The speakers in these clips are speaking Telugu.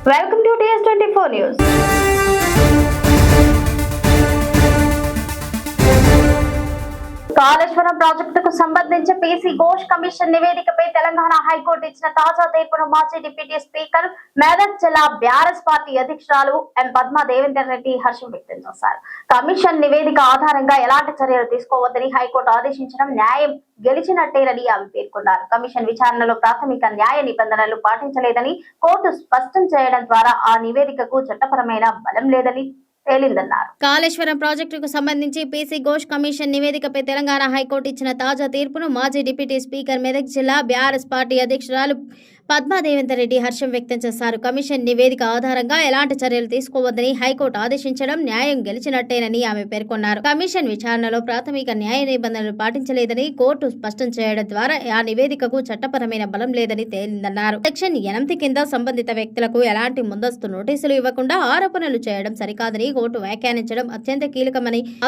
Welcome to TS24 News. Kaleshwaram ప్రాజెక్టుకు సంబంధించి పీసీ ఘోష్ కమిషన్ నివేదికపై తెలంగాణ హైకోర్టు ఇచ్చిన తాజా తీర్పును మాజీ డిప్యూటీ స్పీకర్ మెదక్ జిల్లా బీఆర్ఎస్ పార్టీ అధ్యక్షురాలు ఎం పద్మా దేవేందర్ రెడ్డి హర్షం వ్యక్తం చేశారు. కమిషన్ నివేదిక ఆధారంగా ఎలాంటి చర్యలు తీసుకోవద్దని హైకోర్టు ఆదేశించడం న్యాయం గెలిచినట్టేనని ఆమె పేర్కొన్నారు. కమిషన్ విచారణలో ప్రాథమిక న్యాయ నిబంధనలు పాటించలేదని కోర్టు స్పష్టం చేయడం ద్వారా ఆ నివేదికకు చట్టపరమైన బలం లేదని తేలిందన్నారు. కాళేశ్వరం ప్రాజెక్టుకు సంబంధించి పీసీ ఘోష్ కమిషన్ నివేదికపై తెలంగాణ హైకోర్టు ఇచ్చిన తాజా తీర్పును మాజీ డిప్యూటీ స్పీకర్ మెదక్ జిల్లా బీఆర్ఎస్ పార్టీ అధ్యక్షురాలు పద్మా దేవేందర్ రెడ్డి హర్షం వ్యక్తం చేశారు. కమిషన్ నివేదిక ఆధారంగా ఎలాంటి చర్యలు తీసుకోవద్దని హైకోర్టు ఆదేశించడం న్యాయం గెలిచినట్టేనని ఆమె పేర్కొన్నారు. కమిషన్ విచారణలో ప్రాథమిక న్యాయ నిబంధనలు పాటించలేదని కోర్టు స్పష్టం చేయడం ద్వారా ఆ నివేదికకు చట్టపరమైన బలం లేదని తేలిందన్నారు. సెక్షన్ 8 కింద సంబంధిత వ్యక్తులకు ఎలాంటి ముందస్తు నోటీసులు ఇవ్వకుండా ఆరోపణలు చేయడం సరికాదని కోర్టు వ్యాఖ్యానించడం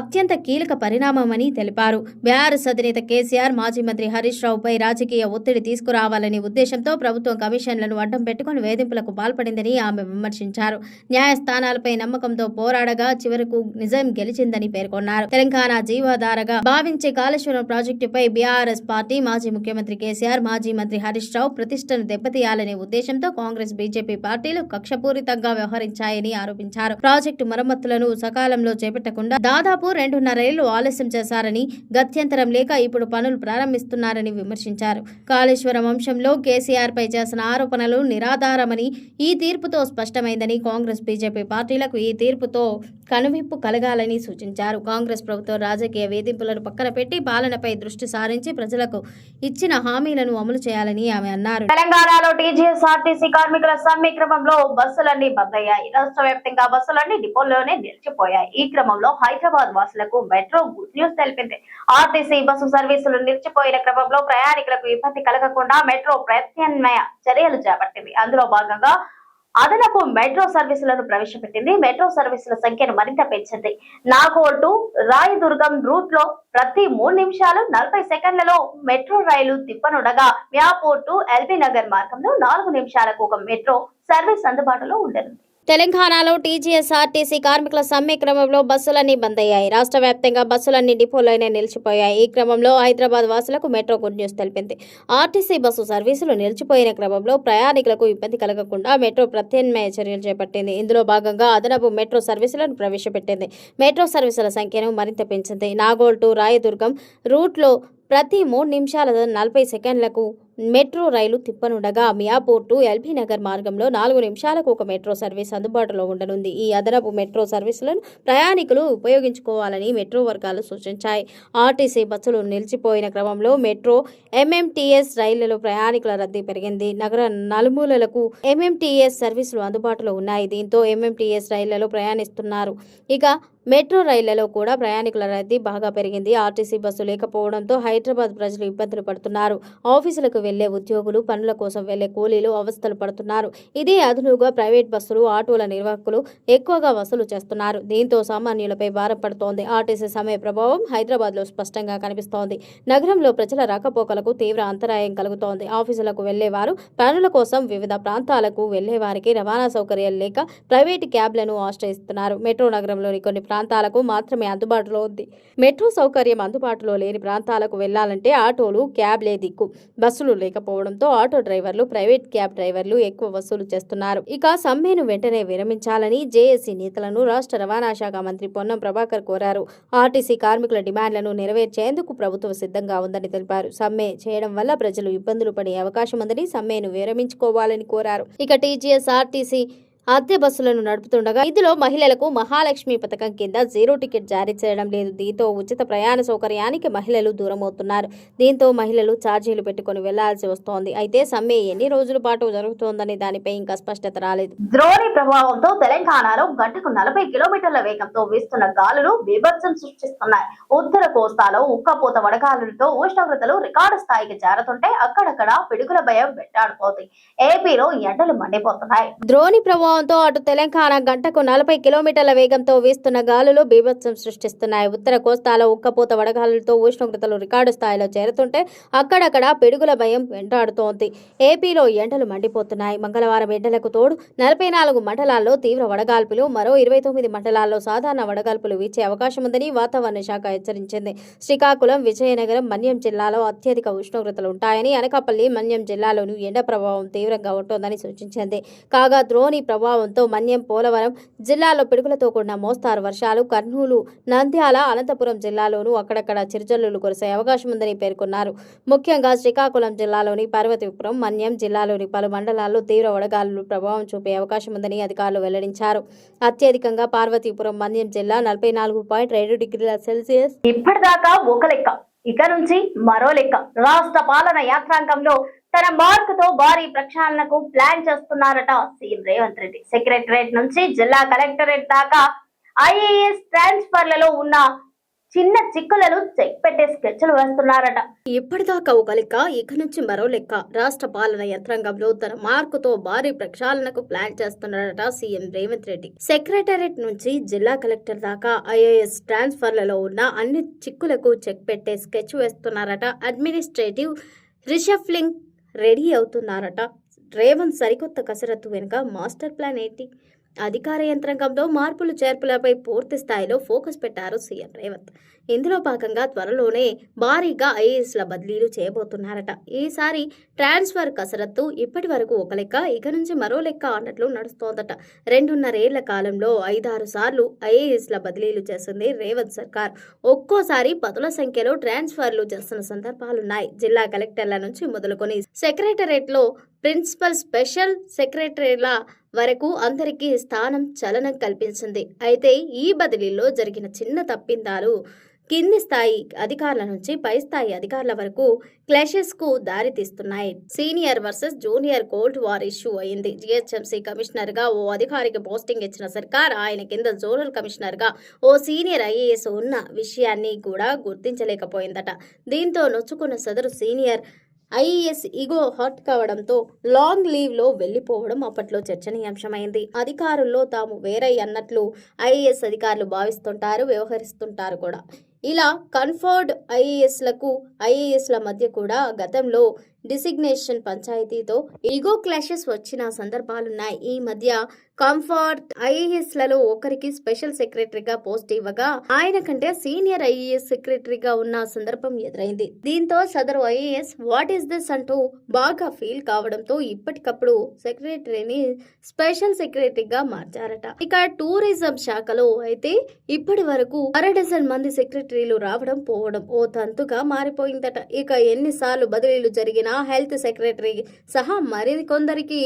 అత్యంత కీలక పరిణామమని తెలిపారు. బీఆర్ఎస్ అధినేత కేసీఆర్ మాజీ మంత్రి హరీష్ రావుపై రాజకీయ ఒత్తిడి తీసుకురావాలనే ఉద్దేశంతో ప్రభుత్వం కమిషన్లను అడ్డం పెట్టుకుని వేధింపులకు పాల్పడిందని ఆమె విమర్శించారు. న్యాయస్థానాలపై నమ్మకంతో పోరాడగా చివరకు నిజం గెలిచిందని పేర్కొన్నారు. తెలంగాణ జీవాధారగా భావించే కాళేశ్వరం ప్రాజెక్టుపై బీఆర్ఎస్ పార్టీ మాజీ ముఖ్యమంత్రి కేసీఆర్ మాజీ మంత్రి హరీష్ రావు ప్రతిష్టను దెబ్బతీయాలనే ఉద్దేశంతో కాంగ్రెస్ బీజేపీ పార్టీలు కక్షపూరితంగా వ్యవహరించాయని ఆరోపించారు. ప్రాజెక్టు మరమ్మతులను సకాలంలో చేపట్టకుండా దాదాపు 2.5 ఏళ్లు ఆలస్యం చేశారని, గత్యంతరం లేక ఇప్పుడు పనులు ప్రారంభిస్తున్నారని విమర్శించారు. కాళేశ్వరం అంశంలో కేసీఆర్ పై చేసిన ఆరోపణలు నిరాధారమని ఈ తీర్పుతో స్పష్టమైందని, కాంగ్రెస్ బీజేపీ పార్టీలకు ఈ తీర్పుతో కనువిప్పు కలగాలని సూచించారు. కాంగ్రెస్ ప్రభుత్వం రాజకీయ వేధింపులను పక్కన పెట్టి పాలనపై దృష్టి సారించి ప్రజలకు ఇచ్చిన హామీలను అమలు చేయాలని ఆమె అన్నారు. తెలంగాణలో టీజీఎస్ఆర్టీసీ కార్మికుల సమ్మె క్రమంలో బస్సులన్నీ బంద్ అయ్యాయి. రాష్ట్ర వ్యాప్తంగా బస్సులన్నీ డిపోల్లోనే నిలిచిపోయాయి. ఈ క్రమంలో హైదరాబాద్ వాసులకు మెట్రో గుడ్ న్యూస్ తెలిపింది. ఆర్టీసీ బస్సు సర్వీసులు నిలిచిపోయిన క్రమంలో ప్రయాణికులకు ఇబ్బంది కలగకుండా మెట్రో ప్రత్యామ్నాయ చర్యలు చేపట్టింది. అందులో భాగంగా అదనపు మెట్రో సర్వీసులను ప్రవేశపెట్టింది. మెట్రో సర్వీసుల సంఖ్యను మరింత పెంచింది. నాగోల్ టు రాయదుర్గం రూట్ లో ప్రతి 3 నిమిషాలు 40 సెకండ్లలో మెట్రో రైలు తిప్పనుండగా మియాపూర్ టు ఎల్బీ నగర్ మార్గంలో 4 నిమిషాలకు ఒక మెట్రో సర్వీస్ అందుబాటులో ఉండనుంది. తెలంగాణలో టీజీఎస్ఆర్టీసీ కార్మికుల సమ్మె క్రమంలో బస్సులన్నీ బంద్ అయ్యాయి. రాష్ట్ర వ్యాప్తంగా బస్సులన్నీ డిపోలోనే నిలిచిపోయాయి. ఈ క్రమంలో హైదరాబాద్ వాసులకు మెట్రో గుడ్ న్యూస్ తెలిపింది. ఆర్టీసీ బస్సు సర్వీసులు నిలిచిపోయిన క్రమంలో ప్రయాణికులకు ఇబ్బంది కలగకుండా మెట్రో ప్రత్యామ్నాయ చర్యలు చేపట్టింది. ఇందులో భాగంగా అదనపు మెట్రో సర్వీసులను ప్రవేశపెట్టింది. మెట్రో సర్వీసుల సంఖ్యను మరింత పెంచింది. నాగోల్ టు రాయదుర్గం రూట్లో ప్రతి 3 నిమిషాల 40 సెకండ్లకు మెట్రో రైలు తిప్పనుండగా మియాపూర్ టు ఎల్బీ నగర్ మార్గంలో 4 నిమిషాలకు ఒక మెట్రో సర్వీస్ అందుబాటులో ఉండనుంది. ఈ అదనపు మెట్రో సర్వీసులను ప్రయాణికులు ఉపయోగించుకోవాలని మెట్రో వర్గాలు సూచించాయి. ఆర్టీసీ బస్సులు నిలిచిపోయిన క్రమంలో మెట్రో ఎంఎంటీఎస్ రైళ్లలో ప్రయాణికుల రద్దీ పెరిగింది. నగర నలుమూలలకు ఎంఎంటీఎస్ సర్వీసులు అందుబాటులో ఉన్నాయి. దీంతో ఎంఎంటీఎస్ రైళ్లలో ప్రయాణిస్తున్నారు. ఇక మెట్రో రైళ్లలో కూడా ప్రయాణికుల రద్దీ బాగా పెరిగింది. ఆర్టీసీ బస్సు లేకపోవడంతో హైదరాబాద్ ప్రజలు ఇబ్బందులు పడుతున్నారు. ఆఫీసులకు వెళ్లే ఉద్యోగులు, పనుల కోసం వెళ్లే కూలీలు అవస్థలు పడుతున్నారు. ఇదే అదనుగా ప్రైవేట్ బస్సులు, ఆటోల నిర్వాహకులు ఎక్కువగా వసూలు చేస్తున్నారు. దీంతో సామాన్యులపై భారం పడుతోంది. ఆర్టీసీ సమ్మె ప్రభావం హైదరాబాద్లో స్పష్టంగా కనిపిస్తోంది. నగరంలో ప్రజల రాకపోకలకు తీవ్ర అంతరాయం కలుగుతోంది. ఆఫీసులకు వెళ్లేవారు, పనుల కోసం వివిధ ప్రాంతాలకు వెళ్లే వారికి రవాణా సౌకర్యాలు లేక ప్రైవేటు క్యాబ్లను ఆశ్రయిస్తున్నారు. మెట్రో నగరంలోని కొన్ని ప్రాంతాలకు మాత్రమే అందుబాటులో ఉంది. మెట్రో సౌకర్యం అందుబాటులో లేని ప్రాంతాలకు వెళ్లాలంటే ఆటోలు, క్యాబ్లే దిక్కు. బస్సులు లేకపోవడంతో ఆటో డ్రైవర్లు, ప్రైవేట్ క్యాబ్ డ్రైవర్లు ఎక్కువ వసూలు చేస్తున్నారు. ఇక సమ్మెను వెంటనే విరమించాలని జేఏసీ నేతలను రాష్ట్ర రవాణా శాఖ మంత్రి పొన్నం ప్రభాకర్ కోరారు. ఆర్టీసీ కార్మికుల డిమాండ్లను నెరవేర్చేందుకు ప్రభుత్వం సిద్ధంగా ఉందని తెలిపారు. సమ్మె చేయడం వల్ల ప్రజలు ఇబ్బందులు పడే అవకాశం ఉందని సమ్మెను విరమించుకోవాలని కోరారు. ఇక టీజీఎస్ఆర్టీసీ అద్దె బస్సులను నడుపుతుండగా ఇందులో మహిళలకు మహాలక్ష్మి పథకం కింద 0 టికెట్ జారీ చేయడం లేదు. దీంతో ఉచిత ప్రయాణ సౌకర్యానికి మహిళలు దూరమవుతున్నారు. దీంతో మహిళలు ఛార్జీలు పెట్టుకుని వెళ్లాల్సి వస్తోంది. అయితే సమ్మె ఎన్ని రోజుల పాటు జరుగుతోందనే దానిపై ఇంకా స్పష్టత రాలేదు. ద్రోణి ప్రభావంతో తెలంగాణలో గంటకు 40 కిలోమీటర్ల వేగంతో వీస్తున్న గాలులు బీభత్సం సృష్టిస్తున్నాయి. ఉత్తర కోస్తాలో ఉక్కపోత వడగాలులతో ఉష్ణోగ్రతలు రికార్డు స్థాయికి చేరుతుంటే అక్కడక్కడ పిడుగుల భయం వెంటాడుతోంది. ఏపీలో ఎండలు మండిపోతున్నాయి. ద్రోణి ప్రభావం ప్రభావంతో అటు తెలంగాణ గంటకు 40 కిలోమీటర్ల వేగంతో వీస్తున్న గాలులు బీభత్సం సృష్టిస్తున్నాయి. ఉత్తర కోస్తాలో ఉక్కపోత వడగాలులతో ఉష్ణోగ్రతలు రికార్డు స్థాయిలో చేరుతుంటే అక్కడక్కడ పిడుగుల భయం వెంటాడుతోంది. ఏపీలో ఎండలు మండిపోతున్నాయి. మంగళవారం ఎండలకు తోడు 44 మండలాల్లో తీవ్ర వడగాల్పులు, మరో 29 మండలాల్లో సాధారణ వడగాల్పులు వీచే అవకాశం ఉందని వాతావరణ శాఖ హెచ్చరించింది. శ్రీకాకుళం, విజయనగరం, మన్యం జిల్లాలో అత్యధిక ఉష్ణోగ్రతలు ఉంటాయని, అనకాపల్లి, మన్యం జిల్లాలోనూ ఎండ ప్రభావం తీవ్రంగా ఉంటోందని సూచించింది. కాగా ద్రోణి ప్రభావంతో మన్యం, పోలవరం జిల్లాలో పిడుగులతో కూడిన మోస్తారు వర్షాలు, కర్నూలు, నంద్యాల, అనంతపురం జిల్లాలోనూ అక్కడక్కడ చిరుజల్లులు కురిసే అవకాశం ఉందని పేర్కొన్నారు. ముఖ్యంగా శ్రీకాకుళం జిల్లాలోని పార్వతీపురం, మన్యం జిల్లాలోని పలు మండలాల్లో తీవ్ర వడగాలులు ప్రభావం చూపే అవకాశం ఉందని అధికారులు వెల్లడించారు. అత్యధికంగా పార్వతీపురం, మన్యం జిల్లా 44.2 డిగ్రీల సెల్సియస్. ఇప్పటిదాకా ఒక లెక్క, ఇక నుంచి మరో లెక్క. రాష్ట్ర పాలన యంత్రాంగంలో తన మార్కుతో భారీ ప్రక్షాళనకు ప్లాన్ చేస్తున్నారట సీఎం రేవంత్ రెడ్డి. సెక్రటరేట్ నుంచి జిల్లా కలెక్టరేట్ దాకా ఐఏఎస్ ట్రాన్స్ఫర్లలో ఉన్న చిన్న చిక్కులను చెక్ పెట్టే స్కెచ్లు వేస్తున్నారట. ఇప్పటిదాకా ఒక లెక్క, ఇక నుంచి మరో లెక్క. రాష్ట్ర పాలన యంత్రాంగంలో తన మార్కుతో భారీ ప్రక్షాళనకు ప్లాన్ చేస్తున్నారట సీఎం రేవంత్ రెడ్డి. సెక్రటరేట్ నుంచి జిల్లా కలెక్టర్ దాకా ఐఏఎస్ ట్రాన్స్ఫర్లలో ఉన్న అన్ని చిక్కులకు చెక్ పెట్టే స్కెచ్ వేస్తున్నారట. అడ్మినిస్ట్రేటివ్ రిషఫ్లింగ్ రెడీ అవుతున్నారట. రేవంత్ సరికొత్త కసరత్తు వెనుక మాస్టర్ ప్లాన్ ఏంటి? అధికార యంత్రాంగంలో మార్పులు చేర్పులపై పూర్తి స్థాయిలో ఫోకస్ పెట్టారు సీఎం రేవంత్. ఇందులో భాగంగా త్వరలోనే భారీగా ఐఏఎస్ల బదిలీలు చేయబోతున్నారట. ఈసారి ట్రాన్స్ఫర్ కసరత్తు ఇప్పటి వరకు ఒక లెక్క, ఇక నుంచి మరో లెక్క అన్నట్లు నడుస్తోందట. 2.5 ఏళ్ల కాలంలో 5-6 సార్లు ఐఏఎస్ల బదిలీలు చేసింది రేవంత్ సర్కార్. ఒక్కోసారి పదుల సంఖ్యలో ట్రాన్స్ఫర్లు చేస్తున్న సందర్భాలున్నాయి. జిల్లా కలెక్టర్ల నుంచి మొదలుకొని సెక్రటరేట్లో ప్రిన్సిపల్, స్పెషల్ సెక్రటరీల వరకు అందరికీ స్థానం చలనం కల్పించింది. అయితే ఈ బదిలీలో జరిగిన చిన్న తప్పిందాలు కింది స్థాయి అధికారుల నుంచి పై స్థాయి అధికారుల వరకు క్లాషెస్ కు దారితీస్తున్నాయి. Senior versus junior cold war issue అయింది. జీహెచ్ఎంసీ కమిషనర్ గా ఓ అధికారికి పోస్టింగ్ ఇచ్చిన సర్కార్ ఆయన కింద జోనల్ కమిషనర్ గా ఓ సీనియర్ ఐఏఎస్ ఉన్న విషయాన్ని కూడా గుర్తించలేకపోయిందట. దీంతో నొచ్చుకున్న సదరు సీనియర్ ఐఏఎస్ ఈగో హర్ట్ కావడంతో లాంగ్ లీవ్ లో వెళ్లిపోవడం అప్పట్లో చర్చనీయాంశమైంది. అధికారుల్లో తాము వేరే అన్నట్లు ఐఏఎస్ అధికారులు భావిస్తుంటారు, వ్యవహరిస్తుంటారు కూడా. ఇలా కన్ఫర్డ్ ఐఏఎస్ల మధ్య కూడా గతంలో డిసిగ్నేషన్ పంచాయతీతో ఈగో క్లాషెస్ వచ్చిన సందర్భాలున్నాయి. ఈ మధ్య కంఫర్ట్ ఐఏఎస్లలో ఒకరికి స్పెషల్ సెక్రటరీగా పోస్ట్ ఇవ్వగా ఆయన కంటే సీనియర్ ఐఏఎస్ సెక్రటరీగా ఉన్న సందర్భం ఎదురైంది. దీంతో సదరు ఐఏఎస్ వాట్ ఈస్ దిస్ అంటూ బాగా ఫీల్ కావడంతో ఇప్పటికప్పుడు సెక్రటరీని స్పెషల్ సెక్రటరీగా మార్చారట. ఇక టూరిజం శాఖలో అయితే ఇప్పటి వరకు 1/2 మంది సెక్రటరీలు రావడం పోవడం ఓ తంతుగా మారిపోయిందట. ఇక ఎన్నిసార్లు బదిలీలు జరిగినా హెల్త్ సెక్రటరీ సహా మరికొందరికి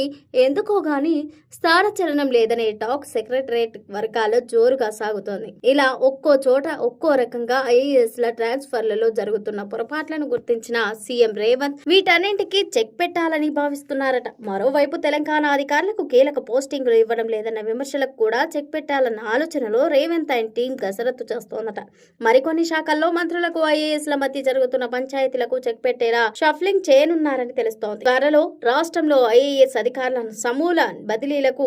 ఎందుకో గాని స్థానచలనం లేదనే టాక్ సెక్రటరేట్ వర్గాల్లో జోరుగా సాగుతోంది. ఇలా ఒక్కో చోట ఒక్కో రకంగా ఐఏఎస్ల ట్రాన్స్ఫర్లలో జరుగుతున్న పొరపాట్లను గుర్తించిన సీఎం రేవంత్ వీటన్నింటికీ చెక్ పెట్టాలని భావిస్తున్నారట. మరోవైపు తెలంగాణ అధికారులకు కీలక పోస్టింగులు ఇవ్వడం లేదన్న విమర్శలకు కూడా చెక్ పెట్టాలన్న ఆలోచనలో రేవంత్ అండ్ టీం కసరత్తు చేస్తోందట. మరికొన్ని శాఖల్లో మంత్రులకు ఐఏఎస్ల మధ్య జరుగుతున్న పంచాయతీలకు చెక్ పెట్టేలా షఫ్లింగ్ చేయనున్నారని తెలుస్తోంది. త్వరలో రాష్ట్రంలో ఐఏఎస్ అధికారుల సమూల బదిలీలకు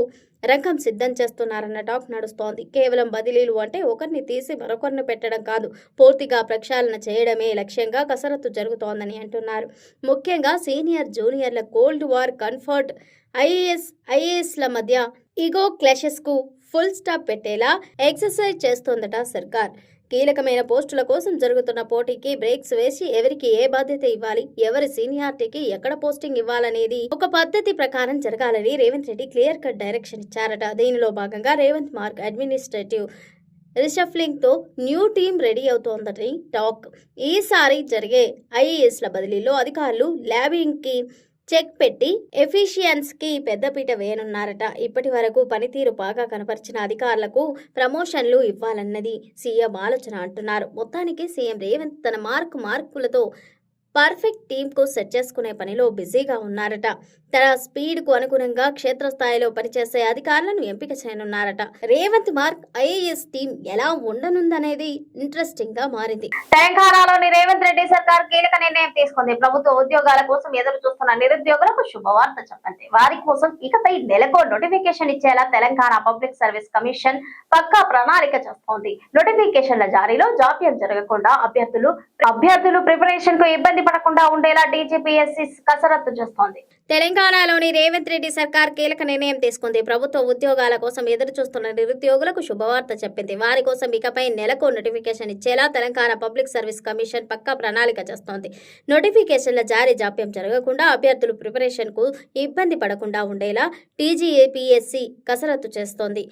రంగం సిద్ధం చేస్తున్నారన్న టాక్ నడుస్తోంది. కేవలం బదిలీలు అంటే ఒకరిని తీసి మరొకరిని పెట్టడం కాదు, పూర్తిగా ప్రక్షాళన చేయడమే లక్ష్యంగా కసరత్తు జరుగుతోందని అంటున్నారు. ముఖ్యంగా సీనియర్ జూనియర్ల కోల్డ్ వార్, కన్ఫర్ట్ ఐఏఎస్ల మధ్య ఈగో క్లాషెస్ కు ఫుల్ స్టాప్ పెట్టేలా ఎక్సర్సైజ్ చేస్తోందట సర్కార్. కీలకమైన పోస్టుల కోసం జరుగుతున్న పోటీకి బ్రేక్స్ వేసి ఎవరికి ఏ బాధ్యత ఇవ్వాలి, ఎవరి సీనియారిటీకి ఎక్కడ పోస్టింగ్ ఇవ్వాలనేది ఒక పద్ధతి ప్రకారం జరగాలని Revanth Reddy clear cut direction ఇచ్చారట. దీనిలో భాగంగా రేవంత్ మార్క్ అడ్మినిస్ట్రేటివ్ రిషఫ్లింగ్ తో న్యూ టీం రెడీ అవుతోందని టాక్. ఈసారి జరిగే ఐఏఎస్ల బదిలీలో అధికారులు ల్యాబింగ్ కి చెక్ పెట్టి ఎఫిషియన్స్ కి పెద్దపీట వేయనున్నారట. ఇప్పటి వరకు పనితీరు బాగా కనపరిచిన అధికారులకు ప్రమోషన్లు ఇవ్వాలన్నది సీఎం ఆలోచన అంటున్నారు. మొత్తానికి సీఎం రేవంత్ తన మార్కులతో పర్ఫెక్ట్ టీంకు సెట్ చేసుకునే పనిలో బిజీగా ఉన్నారట. తన స్పీడ్ కు అనుగుణంగా క్షేత్రస్థాయిలో పనిచేసే అధికారులను ఎంపిక చేయనున్నారట. రేవంత్ మార్క్ ఐఏఎస్ టీం ఎలా ఉండనుందనేది ఇంట్రెస్టింగ్ గా మారింది. తెలంగాణలోని రేవంత్ రెడ్డి సర్కార్ కీలక నిర్ణయం తీసుకుంది. ప్రభుత్వ ఉద్యోగాల కోసం ఎదురు చూస్తున్న నిరుద్యోగులకు శుభవార్త చెప్పండి. వారి కోసం ఇకపై నెలకో నోటిఫికేషన్ ఇచ్చేలా తెలంగాణ పబ్లిక్ సర్వీస్ కమిషన్ పక్కా ప్రణాళిక చేస్తోంది. నోటిఫికేషన్ల జారీలో జాప్యం జరగకుండా అభ్యర్థులు ప్రిపరేషన్ కు ఇబ్బంది పడకుండా ఉండేలా టీజీపీఎస్సీ కసరత్తు చేస్తోంది. తెలంగాణలోని రేవంత్ రెడ్డి సర్కార్ కీలక నిర్ణయం తీసుకుంది. ప్రభుత్వ ఉద్యోగాల కోసం ఎదురు చూస్తున్న నిరుద్యోగులకు శుభవార్త చెప్పింది. వారి కోసం ఇకపై నెలకు నోటిఫికేషన్ ఇచ్చేలా తెలంగాణ పబ్లిక్ సర్వీస్ కమిషన్ పక్కా ప్రణాళిక చేస్తోంది. నోటిఫికేషన్ల జారీ జాప్యం జరగకుండా అభ్యర్థులు ప్రిపరేషన్ కు ఇబ్బంది పడకుండా ఉండేలా టీజీపీఎస్సీ కసరత్తు చేస్తోంది.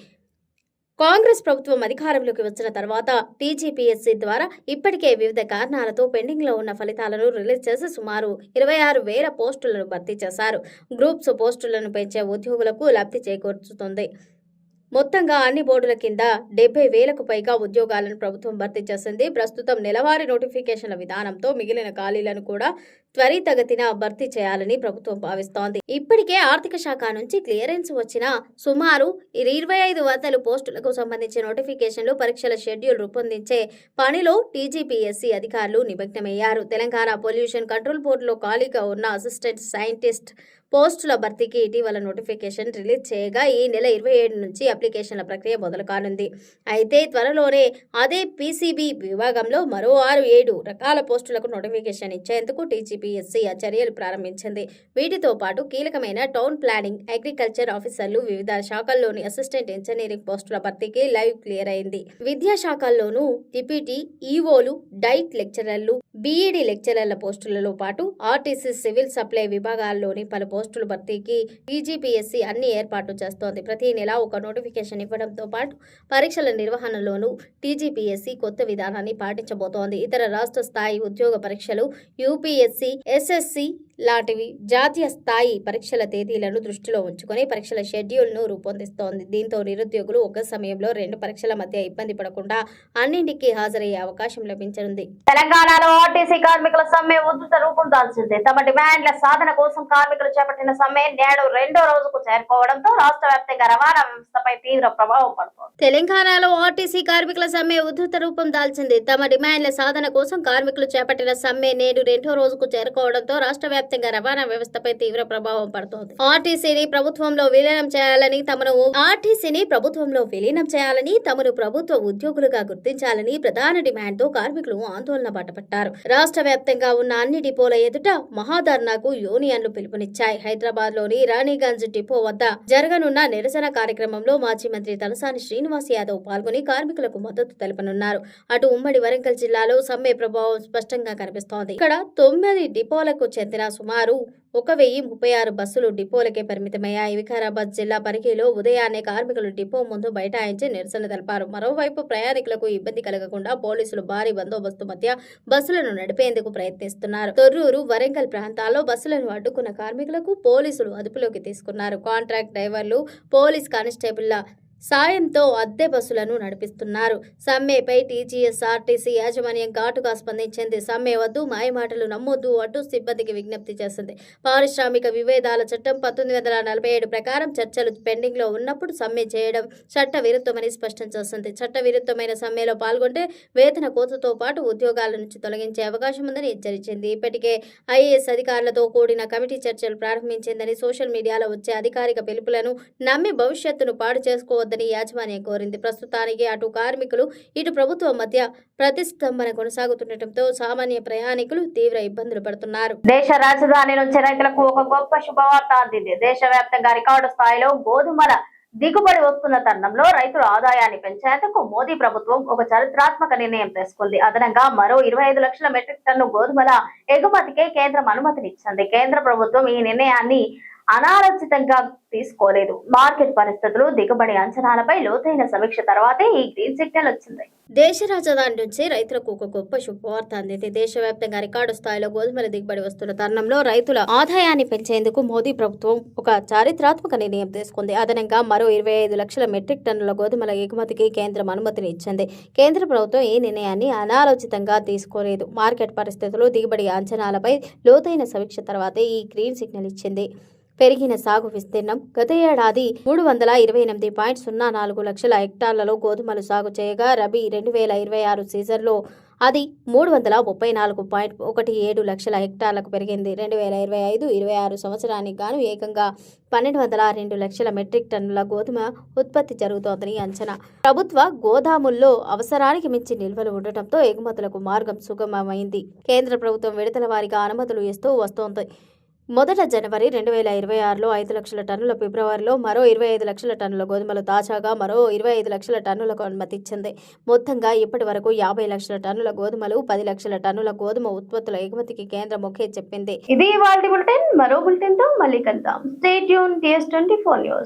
కాంగ్రెస్ ప్రభుత్వం అధికారంలోకి వచ్చిన తర్వాత టీజీపీఎస్సీ ద్వారా ఇప్పటికే వివిధ కారణాలతో పెండింగ్లో ఉన్న ఫలితాలను రిలీజ్ చేసి సుమారు 26,000 పోస్టులను భర్తీ చేశారు. గ్రూప్స్ పోస్టులను పెంచే ఉద్యోగులకు లబ్ధి చేకూర్చుతుంది. మొత్తంగా అన్ని బోర్డుల కింద 70,000కు పైగా ఉద్యోగాలను ప్రభుత్వం భర్తీ చేసింది. ప్రస్తుతం నెలవారీ నోటిఫికేషన్ల విధానంతో మిగిలిన ఖాళీలను కూడా త్వరితగతిన భర్తీ చేయాలని ప్రభుత్వం భావిస్తోంది. ఇప్పటికే ఆర్థిక శాఖ నుంచి క్లియరెన్స్ వచ్చిన సుమారు 2,500 పోస్టులకు సంబంధించి నోటిఫికేషన్లు, పరీక్షల షెడ్యూల్ రూపొందించే పనిలో టీజీపీఎస్సీ అధికారులు నిమగ్నమయ్యారు. తెలంగాణ పొల్యూషన్ కంట్రోల్ బోర్డులో ఖాళీగా ఉన్న అసిస్టెంట్ సైంటిస్ట్ పోస్టుల భర్తీకి ఇటీవల నోటిఫికేషన్ రిలీజ్ చేయగా ఈ నెల 27 నుంచి అప్లికేషన్ల ప్రక్రియ మొదలు కానుంది. అయితే త్వరలోనే అదే పీసీబీ విభాగంలో మరో 6-7 రకాల పోస్టులకు నోటిఫికేషన్ ఇచ్చేందుకు టీజీపీఎస్సీ చర్యలు ప్రారంభించింది. వీటితో పాటు కీలకమైన టౌన్ ప్లానింగ్, అగ్రికల్చర్ ఆఫీసర్లు, వివిధ శాఖల్లోని అసిస్టెంట్ ఇంజనీరింగ్ పోస్టుల భర్తీకి లైవ్ క్లియర్ అయింది. విద్యాశాఖల్లోనూ డిప్యూటీ ఈవోలు, డైట్ లెక్చరర్లు, బీఈడీ లెక్చరర్ల పోస్టులలో పాటు ఆర్టీసీ, సివిల్ సప్లై విభాగాల్లోని పలు పోస్టుల భర్తీకి టీజీపీఎస్సీ అన్ని ఏర్పాట్లు చేస్తోంది. ప్రతి నెల ఒక నోటిఫికేషన్ ఇవ్వడంతో పాటు పరీక్షల నిర్వహణలోనూ టీజీపీఎస్సీ కొత్త విధానాన్ని పాటించబోతోంది. ఇతర రాష్ట్ర స్థాయి ఉద్యోగ పరీక్షలు, యూపీఎస్సీ, ఎస్ఎస్సీ లాంటివి జాతీయ స్థాయి పరీక్షల తేదీలను దృష్టిలో ఉంచుకొని పరీక్షల షెడ్యూల్ను రూపొందిస్తోంది. దీంతో నిరుద్యోగులు ఒక సమయంలో 2 పరీక్షల మధ్య ఇబ్బంది పడకుండా అన్నింటికీ హాజరయ్యే అవకాశం లభించనుంది. తెలంగాణలో ఆర్టీసీ కార్మికుల సమ్మె ఉధృత రూపం దాల్చింది. తమ డిమాండ్ల సాధన కోసం కార్మికులు చేపట్టిన సమ్మె నేడు 2వ రోజుకు చేరుకోవడంతో రాష్ట్ర వ్యాప్తంగా రవాణా వ్యవస్థపై తీవ్ర ప్రభావం పడుతోంది. తెలంగాణలో ఆర్టీసీ కార్మికుల సమ్మె ఉధృత రూపం దాల్చింది. తమ డిమాండ్ల సాధన కోసం కార్మికులు చేపట్టిన సమ్మె నేడు 2వ రోజుకు చేరుకోవడంతో రాష్ట్ర వ్యాప్తంగా రవాణా వ్యవస్థపై తీవ్ర ప్రభావం పడుతోంది. ఆర్టీసీని ప్రభుత్వంలో విలీనం చేయాలని, తమను ప్రభుత్వ ఉద్యోగులుగా గుర్తించాలని ప్రధాన డిమాండ్తో కార్మికులు ఆందోళన బాటపట్టారు. రాష్ట్ర వ్యాప్తంగా ఉన్న అన్ని డిపోల ఎదుట మహాధర్నాకు యూనియన్లు పిలుపునిచ్చాయి. హైదరాబాద్ లోని రాణిగంజ్ డిపో వద్ద జరగనున్న నిరసన కార్యక్రమంలో మాజీ మంత్రి తలసాని శ్రీనివాస్ యాదవ్ పాల్గొని కార్మికులకు మద్దతు తెలుపనున్నారు. అటు ఉమ్మడి వరంగల్ జిల్లాలో సమ్మె ప్రభావం స్పష్టంగా కనిపిస్తోంది. ఇక్కడ 9 డిపోలకు చెందిన సుమారు 1,036 బస్సులు డిపోలకే పరిమితమయ్యాయి. వికారాబాద్ జిల్లా పరిగిలో ఉదయాన్నే కార్మికులు డిపో ముందు బైఠాయించి నిరసన తెలిపారు. మరోవైపు ప్రయాణికులకు ఇబ్బంది కలగకుండా పోలీసులు భారీ బందోబస్తు మధ్య బస్సులను నడిపేందుకు ప్రయత్నిస్తున్నారు. తొర్రూరు, వరంగల్ ప్రాంతాల్లో బస్సులను అడ్డుకున్న కార్మికులకు పోలీసులు అదుపులోకి తీసుకున్నారు. కాంట్రాక్ట్ డ్రైవర్లు, పోలీస్ కానిస్టేబుళ్ల సాయంతో అద్దె బస్సులను నడిపిస్తున్నారు. సమ్మెపై టీజీఎస్ఆర్టీసీ యాజమాన్యం ఘాటుగా స్పందించింది. సమ్మె వద్దు, మాయమాటలు నమ్మొద్దు అంటూ సిబ్బందికి విజ్ఞప్తి చేసింది. పారిశ్రామిక విభేదాల చట్టం 1947 ప్రకారం చర్చలు పెండింగ్ లో ఉన్నప్పుడు సమ్మె చేయడం చట్ట విరుద్ధమని స్పష్టం చేసింది. చట్ట విరుద్ధమైన సమ్మెలో పాల్గొంటే వేతన కోతతో పాటు ఉద్యోగాల నుంచి తొలగించే అవకాశం ఉందని హెచ్చరించింది. ఇప్పటికే ఐఏఎస్ అధికారులతో కూడిన కమిటీ చర్చలు ప్రారంభించిందని, సోషల్ మీడియాలో వచ్చే అధికారిక పిలుపులను నమ్మి భవిష్యత్తును పాడు చేసుకోవద్దని యాజమాన్యం కోరింది. ప్రస్తుతానికి అటు కార్మికులు, ఇటు ప్రభుత్వం మధ్య ప్రతిష్టంభన కొనసాగుతుండటంతో సామాన్య ప్రయాణికులు తీవ్ర ఇబ్బందులు పడుతున్నారు. దేశ రాజధాని నుంచి రైతులకు ఒక గొప్ప శుభవార్త అందింది. దేశవ్యాప్తంగా రికార్డు స్థాయిలో గోధుమల దిగుబడి వస్తున్న తరుణంలో రైతుల ఆదాయాన్ని పెంచేందుకు మోదీ ప్రభుత్వం ఒక చారిత్రాత్మక నిర్ణయం తీసుకుంది. అదనంగా మరో 25 లక్షల మెట్రిక్ టన్ను గోధుమల ఎగుమతికే కేంద్రం అనుమతినిచ్చింది. కేంద్ర ప్రభుత్వం ఈ నిర్ణయాన్ని అనాలోచితంగా తీసుకోలేదు. మార్కెట్ పరిస్థితులు, దిగుబడి అంచనాలపై లోతైన సమీక్ష తర్వాతే ఈ గ్రీన్ సిగ్నల్ వచ్చింది. దేశ రాజధాని నుంచి రైతులకు ఒక గొప్ప శుభవార్త అందింది. దేశవ్యాప్తంగా రికార్డు స్థాయిలో గోధుమల దిగుబడి వస్తున్న తరుణంలో రైతుల ఆదాయాన్ని పెంచేందుకు మోదీ ప్రభుత్వం ఒక చారిత్రాత్మక నిర్ణయం తీసుకుంది. అదనంగా మరో 25 లక్షల మెట్రిక్ టన్నుల గోధుమల ఎగుమతికి కేంద్రం అనుమతిని ఇచ్చింది. కేంద్ర ప్రభుత్వం ఈ నిర్ణయాన్ని అనాలోచితంగా తీసుకోలేదు. మార్కెట్ పరిస్థితులు, దిగుబడి అంచనాలపై లోతైన సమీక్ష తర్వాతే ఈ గ్రీన్ సిగ్నల్ ఇచ్చింది. పెరిగిన సాగు విస్తీర్ణం గత ఏడాది 328.04 లక్షల హెక్టార్లలో గోధుమలు సాగు చేయగా రబీ 2026 సీజన్లో అది 334.17 లక్షల హెక్టార్లకు పెరిగింది. 2025-26 సంవత్సరానికి గాను ఏకంగా 1202 లక్షల మెట్రిక్ టన్నుల గోధుమ ఉత్పత్తి జరుగుతోందని అంచనా. ప్రభుత్వ గోదాముల్లో అవసరానికి మించి నిల్వలు ఉండటంతో ఎగుమతులకు మార్గం సుగమమైంది. కేంద్ర ప్రభుత్వం విడతల వారీగా అనుమతులు ఇస్తూ వస్తోంది. మొదట జనవరి 2026లో 5 లక్షల టన్నుల, ఫిబ్రవరిలో మరో 25 లక్షల టన్నుల గోధుమలు, తాజాగా మరో 25 లక్షల టన్నులకు అనుమతిచ్చింది. మొత్తంగా ఇప్పటి వరకు 50 లక్షల టన్నుల గోధుమలు, 10 లక్షల టన్నుల గోధుమ ఉత్పత్తుల ఎగుమతికి కేంద్రం ఒకే చెప్పింది. ఇది ఇవాల్టి బులెటిన్. మరో బులెటిన్ తో మళ్ళీ కలుద్దాం. Stay tune TS24 news.